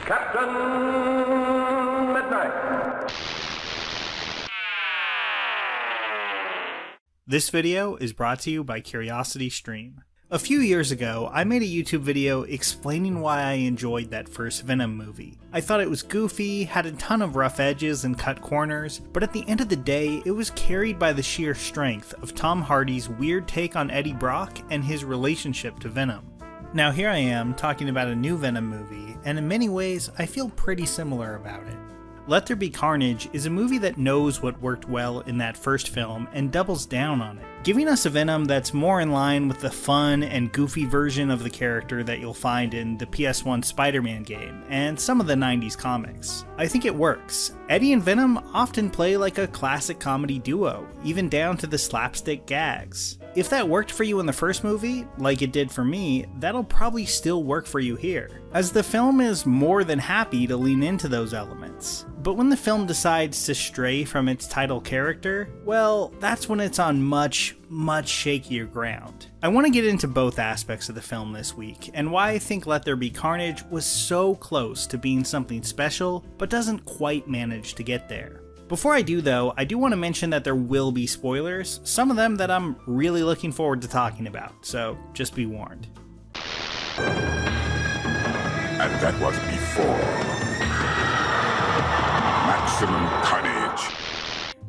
Captain Midnight. This video is brought to you by CuriosityStream. A few years ago, I made a YouTube video explaining why I enjoyed that first Venom movie. I thought it was goofy, had a ton of rough edges and cut corners, but at the end of the day, it was carried by the sheer strength of Tom Hardy's weird take on Eddie Brock and his relationship to Venom. Now here I am talking about a new Venom movie, and in many ways, I feel pretty similar about it. Let There Be Carnage is a movie that knows what worked well in that first film and doubles down on it, giving us a Venom that's more in line with the fun and goofy version of the character that you'll find in the PS1 Spider-Man game and some of the 90s comics. I think it works. Eddie and Venom often play like a classic comedy duo, even down to the slapstick gags. If that worked for you in the first movie, like it did for me, that'll probably still work for you here, as the film is more than happy to lean into those elements. But when the film decides to stray from its title character, well, that's when it's on much shakier ground. I want to get into both aspects of the film this week, and why I think Let There Be Carnage was so close to being something special, but doesn't quite manage to get there. Before I do though, I do want to mention that there will be spoilers, some of them that I'm really looking forward to talking about, so just be warned. And that was before Maximum Carnage.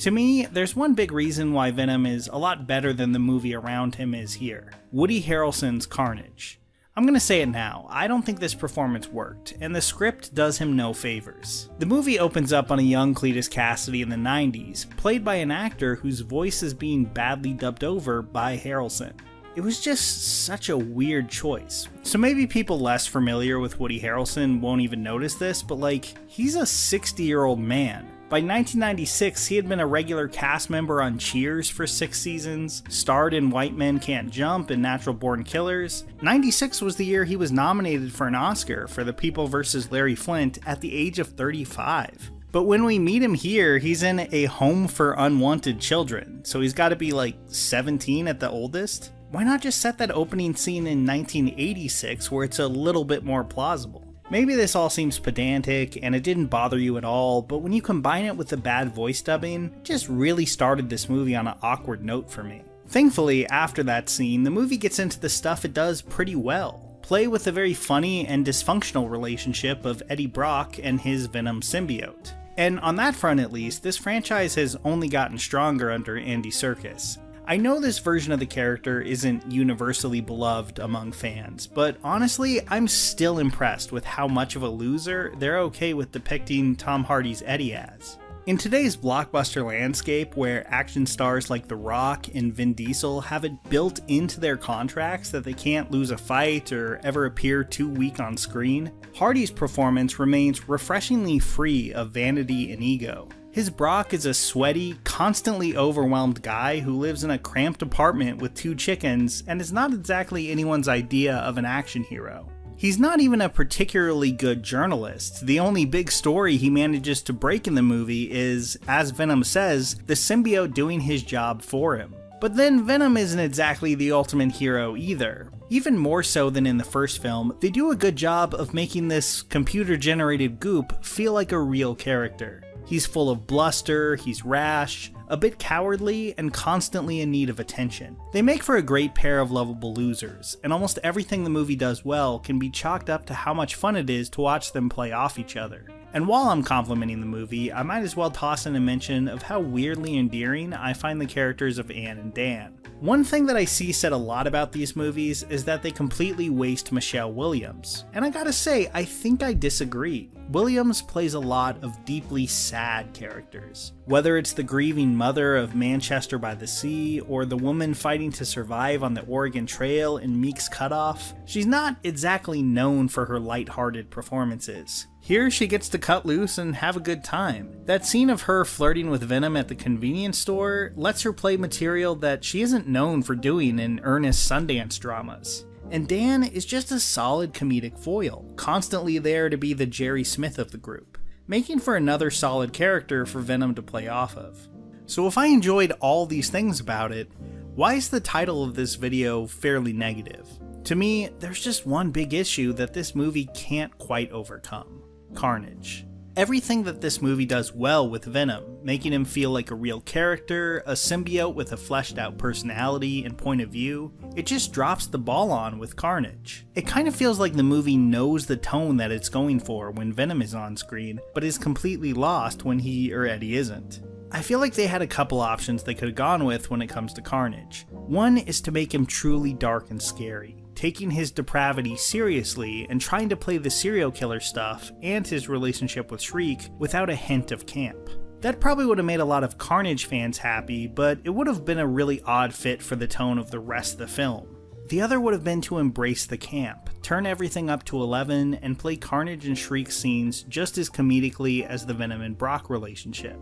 To me, there's one big reason why Venom is a lot better than the movie around him is here: Woody Harrelson's Carnage. I'm gonna say it now, I don't think this performance worked, and the script does him no favors. The movie opens up on a young Cletus Cassidy in the 90s, played by an actor whose voice is being badly dubbed over by Harrelson. It was just such a weird choice. So maybe people less familiar with Woody Harrelson won't even notice this, but he's a 60-year-old man. By 1996, he had been a regular cast member on Cheers for 6 seasons, starred in White Men Can't Jump and Natural Born Killers. 96 was the year he was nominated for an Oscar for The People vs. Larry Flynt at the age of 35. But when we meet him here, he's in a home for unwanted children, so he's gotta be 17 at the oldest. Why not just set that opening scene in 1986 where it's a little bit more plausible? Maybe this all seems pedantic and it didn't bother you at all, but when you combine it with the bad voice dubbing, it just really started this movie on an awkward note for me. Thankfully, after that scene, the movie gets into the stuff it does pretty well. Play with the very funny and dysfunctional relationship of Eddie Brock and his Venom symbiote. And on that front at least, this franchise has only gotten stronger under Andy Serkis. I know this version of the character isn't universally beloved among fans, but honestly, I'm still impressed with how much of a loser they're okay with depicting Tom Hardy's Eddie as. In today's blockbuster landscape, where action stars like The Rock and Vin Diesel have it built into their contracts that they can't lose a fight or ever appear too weak on screen, Hardy's performance remains refreshingly free of vanity and ego. His Brock is a sweaty, constantly overwhelmed guy who lives in a cramped apartment with 2 chickens and is not exactly anyone's idea of an action hero. He's not even a particularly good journalist. The only big story he manages to break in the movie is, as Venom says, the symbiote doing his job for him. But then Venom isn't exactly the ultimate hero either. Even more so than in the first film, they do a good job of making this computer-generated goop feel like a real character. He's full of bluster, he's rash, a bit cowardly, and constantly in need of attention. They make for a great pair of lovable losers, and almost everything the movie does well can be chalked up to how much fun it is to watch them play off each other. And while I'm complimenting the movie, I might as well toss in a mention of how weirdly endearing I find the characters of Anne and Dan. One thing that I see said a lot about these movies is that they completely waste Michelle Williams, and I gotta say, I think I disagree. Williams plays a lot of deeply sad characters. Whether it's the grieving mother of Manchester by the Sea, or the woman fighting to survive on the Oregon Trail in Meek's Cutoff, she's not exactly known for her lighthearted performances. Here she gets to cut loose and have a good time. That scene of her flirting with Venom at the convenience store lets her play material that she isn't known for doing in earnest Sundance dramas. And Dan is just a solid comedic foil, constantly there to be the Jerry Smith of the group, making for another solid character for Venom to play off of. So if I enjoyed all these things about it, why is the title of this video fairly negative? To me, there's just one big issue that this movie can't quite overcome. Carnage. Everything that this movie does well with Venom, making him feel like a real character, a symbiote with a fleshed out personality and point of view, it just drops the ball on with Carnage. It kind of feels like the movie knows the tone that it's going for when Venom is on screen, but is completely lost when he or Eddie isn't. I feel like they had a couple options they could have gone with when it comes to Carnage. One is to make him truly dark and scary, taking his depravity seriously and trying to play the serial killer stuff and his relationship with Shriek without a hint of camp. That probably would have made a lot of Carnage fans happy, but it would have been a really odd fit for the tone of the rest of the film. The other would have been to embrace the camp, turn everything up to 11, and play Carnage and Shriek scenes just as comedically as the Venom and Brock relationship.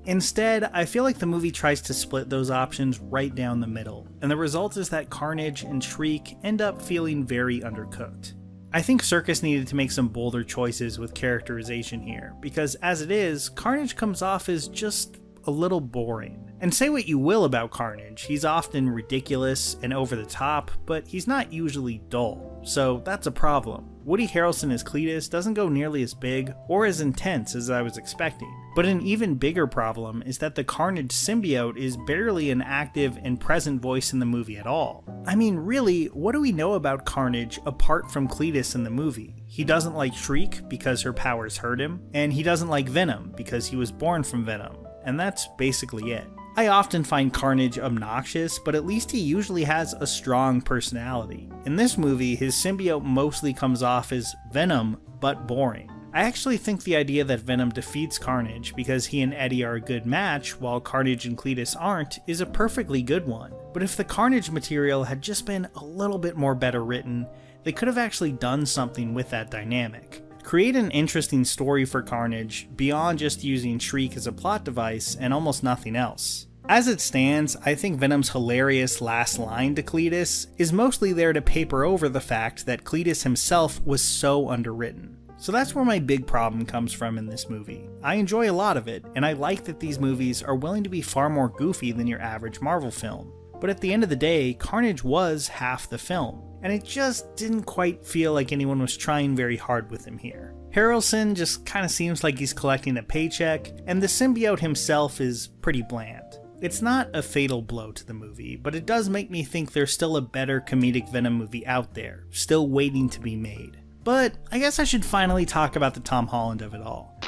Instead, I feel like the movie tries to split those options right down the middle, and the result is that Carnage and Shriek end up feeling very undercooked. I think Serkis needed to make some bolder choices with characterization here, because as it is, Carnage comes off as just a little boring. And say what you will about Carnage, he's often ridiculous and over the top, but he's not usually dull, so that's a problem. Woody Harrelson as Cletus doesn't go nearly as big or as intense as I was expecting. But an even bigger problem is that the Carnage symbiote is barely an active and present voice in the movie at all. I mean, really, what do we know about Carnage apart from Cletus in the movie? He doesn't like Shriek because her powers hurt him, and he doesn't like Venom because he was born from Venom, and that's basically it. I often find Carnage obnoxious, but at least he usually has a strong personality. In this movie, his symbiote mostly comes off as Venom, but boring. I actually think the idea that Venom defeats Carnage because he and Eddie are a good match while Carnage and Cletus aren't is a perfectly good one. But if the Carnage material had just been a little bit more better written, they could have actually done something with that dynamic. Create an interesting story for Carnage beyond just using Shriek as a plot device and almost nothing else. As it stands, I think Venom's hilarious last line to Cletus is mostly there to paper over the fact that Cletus himself was so underwritten. So that's where my big problem comes from in this movie. I enjoy a lot of it, and I like that these movies are willing to be far more goofy than your average Marvel film. But at the end of the day, Carnage was half the film, and it just didn't quite feel like anyone was trying very hard with him here. Harrelson just kinda seems like he's collecting a paycheck, and the symbiote himself is pretty bland. It's not a fatal blow to the movie, but it does make me think there's still a better comedic Venom movie out there, still waiting to be made. But I guess I should finally talk about the Tom Holland of it all.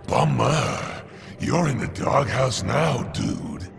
Bummer. You're in the doghouse now, dude.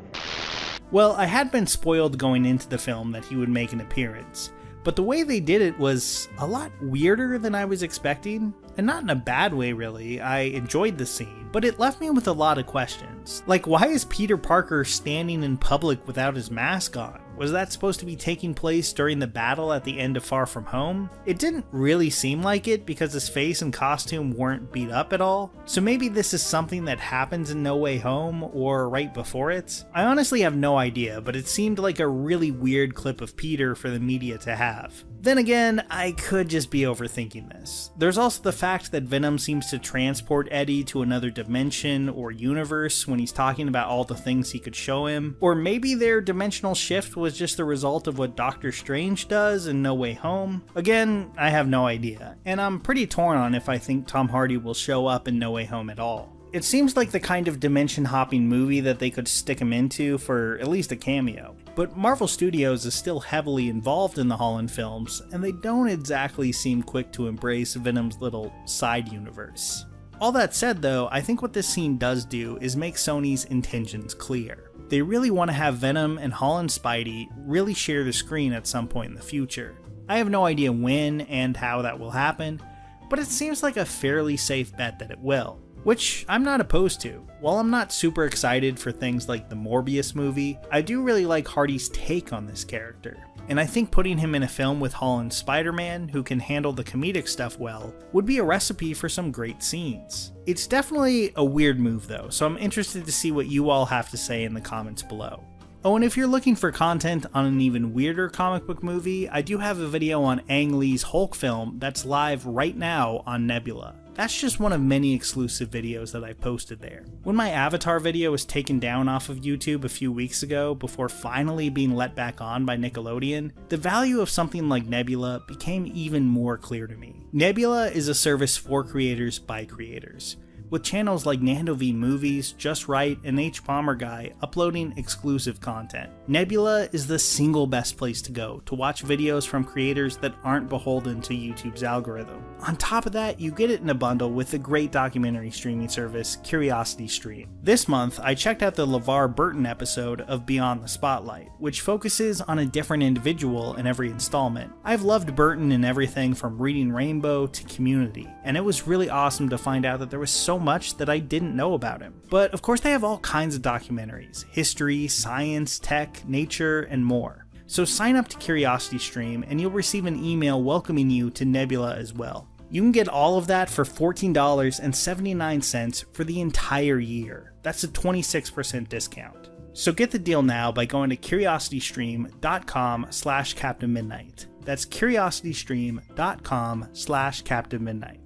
Well, I had been spoiled going into the film that he would make an appearance, but the way they did it was a lot weirder than I was expecting, and not in a bad way really. I enjoyed the scene, but it left me with a lot of questions. Like, why is Peter Parker standing in public without his mask on? Was that supposed to be taking place during the battle at the end of Far From Home? It didn't really seem like it because his face and costume weren't beat up at all. So maybe this is something that happens in No Way Home or right before it? I honestly have no idea, but it seemed like a really weird clip of Peter for the media to have. Then again, I could just be overthinking this. There's also the fact that Venom seems to transport Eddie to another dimension or universe when he's talking about all the things he could show him. Or maybe their dimensional shift was just the result of what Doctor Strange does in No Way Home. Again, I have no idea, and I'm pretty torn on if I think Tom Hardy will show up in No Way Home at all. It seems like the kind of dimension-hopping movie that they could stick him into for at least a cameo. But Marvel Studios is still heavily involved in the Holland films, and they don't exactly seem quick to embrace Venom's little side universe. All that said though, I think what this scene does do is make Sony's intentions clear. They really want to have Venom and Holland Spidey really share the screen at some point in the future. I have no idea when and how that will happen, but it seems like a fairly safe bet that it will. Which I'm not opposed to. While I'm not super excited for things like the Morbius movie, I do really like Hardy's take on this character. And I think putting him in a film with Holland's Spider-Man, who can handle the comedic stuff well, would be a recipe for some great scenes. It's definitely a weird move though, so I'm interested to see what you all have to say in the comments below. Oh, and if you're looking for content on an even weirder comic book movie, I do have a video on Ang Lee's Hulk film that's live right now on Nebula. That's just one of many exclusive videos that I posted there. When my Avatar video was taken down off of YouTube a few weeks ago before finally being let back on by Nickelodeon, the value of something like Nebula became even more clear to me. Nebula is a service for creators by creators, with channels like Nando V Movies, Just Right, and H Bomber Guy uploading exclusive content. Nebula is the single best place to go to watch videos from creators that aren't beholden to YouTube's algorithm. On top of that, you get it in a bundle with the great documentary streaming service CuriosityStream. This month, I checked out the LeVar Burton episode of Beyond the Spotlight, which focuses on a different individual in every installment. I've loved Burton in everything from Reading Rainbow to Community, and it was really awesome to find out that there was so much that I didn't know about him. But of course they have all kinds of documentaries: history, science, tech, nature, and more. So sign up to CuriosityStream and you'll receive an email welcoming you to Nebula as well. You can get all of that for $14.79 for the entire year. That's a 26% discount. So get the deal now by going to curiositystream.com/captainmidnight. That's curiositystream.com/captainmidnight.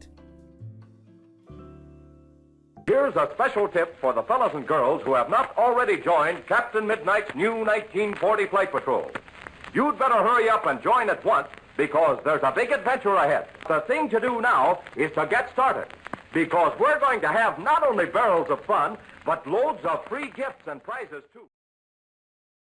Here's a special tip for the fellas and girls who have not already joined Captain Midnight's new 1940 Flight Patrol. You'd better hurry up and join at once, because there's a big adventure ahead. The thing to do now is to get started, because we're going to have not only barrels of fun, but loads of free gifts and prizes too.